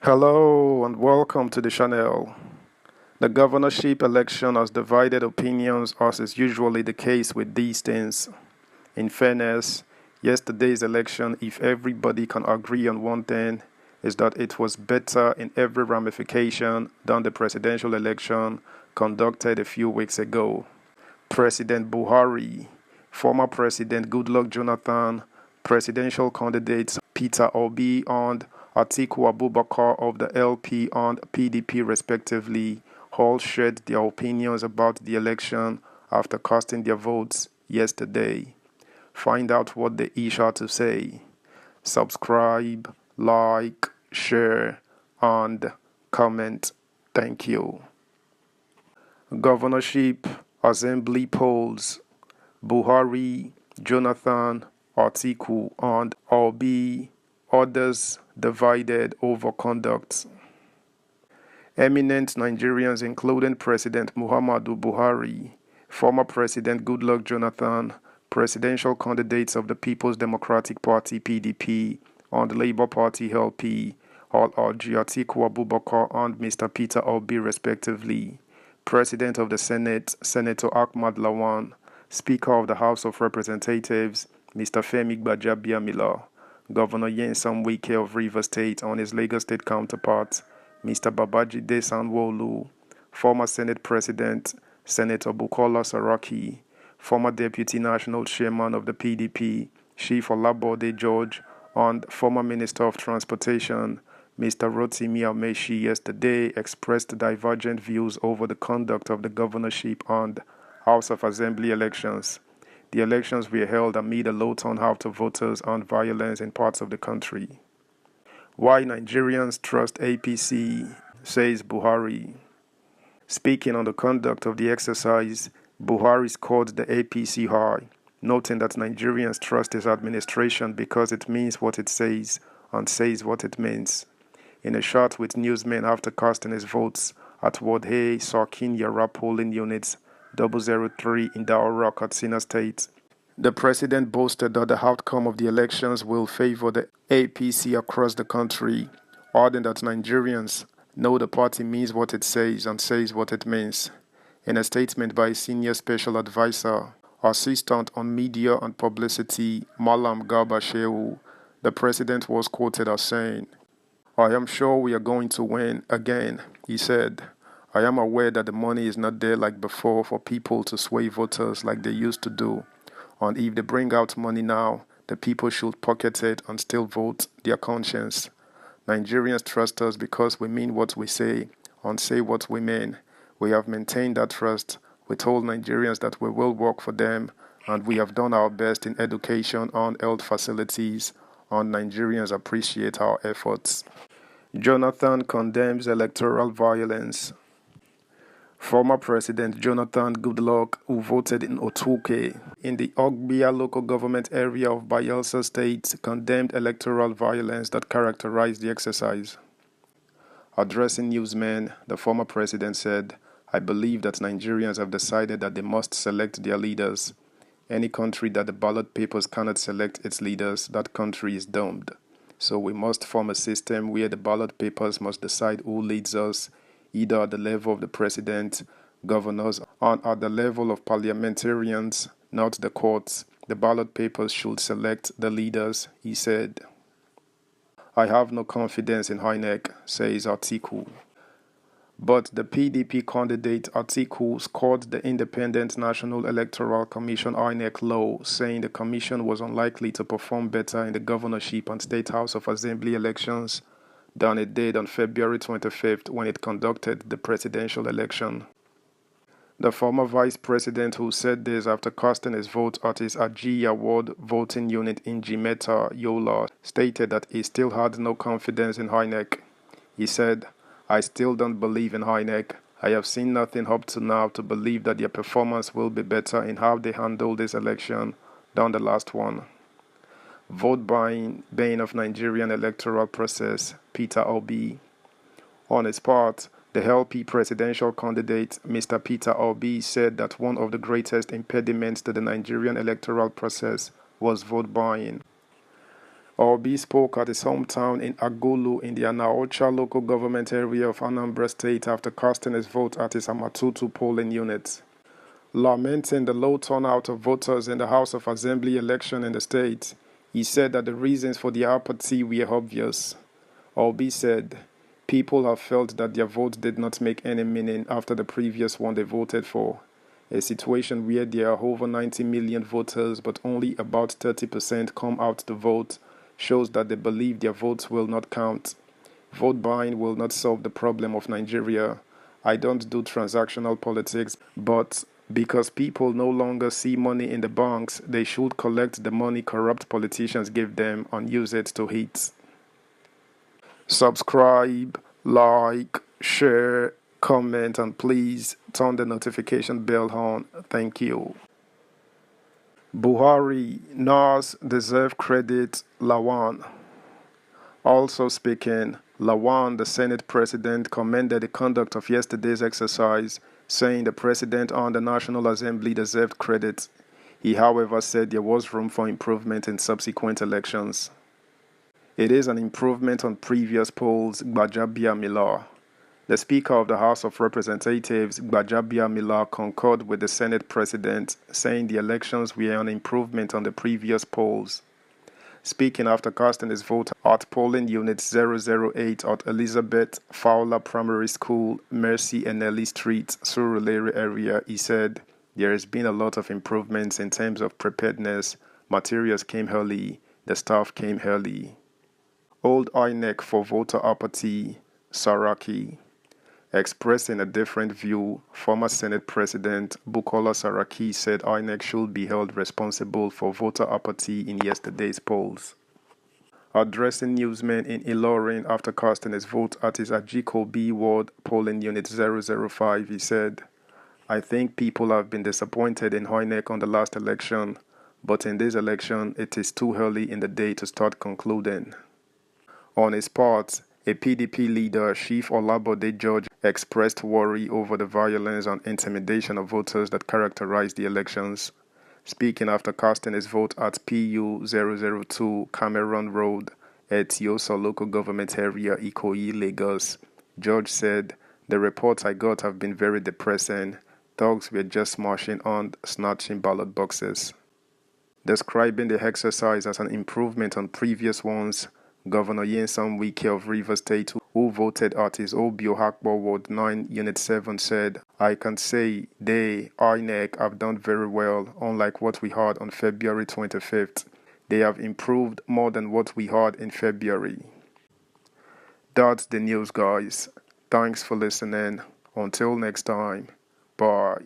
Hello and welcome to the channel. The governorship election has divided opinions as is usually the case with these things. In fairness, yesterday's election, if everybody can agree on one thing, is that it was better in every ramification than the presidential election conducted a few weeks ago. President Buhari, former President Goodluck Jonathan, presidential candidates Peter Obi and Atiku Abubakar of the LP and PDP respectively all shared their opinions about the election after casting their votes yesterday. Find out what they each had to say. Subscribe, like, share, and comment. Thank you. Governorship Assembly polls. Buhari, Jonathan, Atiku, and Obi. Others divided over conduct. Eminent Nigerians including President Muhammadu Buhari, former President Goodluck Jonathan, presidential candidates of the People's Democratic Party PDP and Labour Party LP, all urge Atiku Abubakar and Mr. Peter Obi respectively. President of the Senate, Senator Ahmad Lawan, Speaker of the House of Representatives, Mr. Femi Gbajabiamila, Governor Nyesom Wike of Rivers State and his Lagos State counterpart, Mr. Babajide Sanwo-Olu, former Senate President, Senator Bukola Saraki, former Deputy National Chairman of the PDP, Chief Olabode George, and former Minister of Transportation, Mr. Rotimi Amechi, yesterday expressed divergent views over the conduct of the governorship and House of Assembly elections. The elections were held amid a low turnout of voters and violence in parts of the country. Why Nigerians trust APC, says Buhari. Speaking on the conduct of the exercise, Buhari scored the APC high, noting that Nigerians trust his administration because it means what it says and says what it means. In a chat with newsmen after casting his votes at Wodhe Sarkin Yara polling units 003 in Daura, Katsina State, the president boasted that the outcome of the elections will favor the APC across the country, adding that Nigerians know the party means what it says and says what it means. In a statement by senior special advisor, assistant on media and publicity, Malam Garba Shehu, the president was quoted as saying, "I am sure we are going to win again," he said. "I am aware that the money is not there like before for people to sway voters like they used to do. And if they bring out money now, the people should pocket it and still vote their conscience. Nigerians trust us because we mean what we say and say what we mean. We have maintained that trust. We told Nigerians that we will work for them, and we have done our best in education and health facilities, and Nigerians appreciate our efforts." Jonathan condemns electoral violence. Former President Jonathan Goodluck, who voted in Otuke in the Ogbia local government area of Bayelsa State, condemned electoral violence that characterized the exercise. Addressing newsmen, the former president said, "I believe that Nigerians have decided that they must select their leaders. Any country that the ballot papers cannot select its leaders, that country is doomed. So we must form a system where the ballot papers must decide who leads us, either at the level of the president, governors, and at the level of parliamentarians, not the courts. The ballot papers should select the leaders," he said. "I have no confidence in INEC," says Atiku. But the PDP candidate Atiku scored the Independent National Electoral Commission INEC low, saying the commission was unlikely to perform better in the governorship and State House of Assembly elections than it did on February 25th when it conducted the presidential election. The former vice president, who said this after casting his vote at his Ajiya Ward voting unit in Jimeta, Yola, stated that he still had no confidence in INEC. He said, "I still don't believe in INEC. I have seen nothing up to now to believe that their performance will be better in how they handle this election than the last one." Vote buying, bane of Nigerian electoral process, Peter Obi. On his part, the LP presidential candidate, Mr. Peter Obi, said that one of the greatest impediments to the Nigerian electoral process was vote buying. Obi spoke at his hometown in Agulu in the Anaocha local government area of Anambra State after casting his vote at his Amatutu polling unit. Lamenting the low turnout of voters in the House of Assembly election in the state, he said that the reasons for the apathy were obvious. Obi said, people have felt that their vote did not make any meaning after the previous one they voted for. A situation where there are over 90 million voters but only about 30% come out to vote shows that they believe their votes will not count. Vote buying will not solve the problem of Nigeria. I don't do transactional politics, but because people no longer see money in the banks, they should collect the money corrupt politicians give them and use it to hit. Subscribe, like, share, comment, and please turn the notification bell on. Thank you. Buhari, Nas deserve credit, Lawan. Also speaking, Lawan, the Senate president, commended the conduct of yesterday's exercise, saying the president and the National Assembly deserved credit. He, however, said there was room for improvement in subsequent elections. It is an improvement on previous polls, Gbajabiamila. The Speaker of the House of Representatives, Gbajabiamila, concurred with the Senate President, saying the elections were an improvement on the previous polls. Speaking after casting his vote at polling unit 008 at Elizabeth Fowler Primary School, Mercy Enelli Street, Surulere area, he said, there has been a lot of improvements in terms of preparedness. Materials came early, the staff came early. Old INEC for voter apathy, Saraki. Expressing a different view, former Senate President Bukola Saraki said INEC should be held responsible for voter apathy in yesterday's polls. Addressing newsmen in Ilorin after casting his vote at his Ajikobi ward polling unit 005, he said, I think people have been disappointed in INEC on the last election, but in this election it is too early in the day to start concluding. On his part, a PDP leader, Chief Olabode George, expressed worry over the violence and intimidation of voters that characterized the elections. Speaking after casting his vote at PU 002 Cameron Road, Etiosa local government area, Ikoyi, Lagos, George said, the reports I got have been very depressing. Thugs were just smashing and snatching ballot boxes. Describing the exercise as an improvement on previous ones, Governor Nyesom Wike of Rivers State, who voted at his Obio Hakbo Ward 9, Unit 7, said, I can say they, INEC, have done very well, unlike what we had on February 25th. They have improved more than what we had in February. That's the news, guys. Thanks for listening. Until next time. Bye.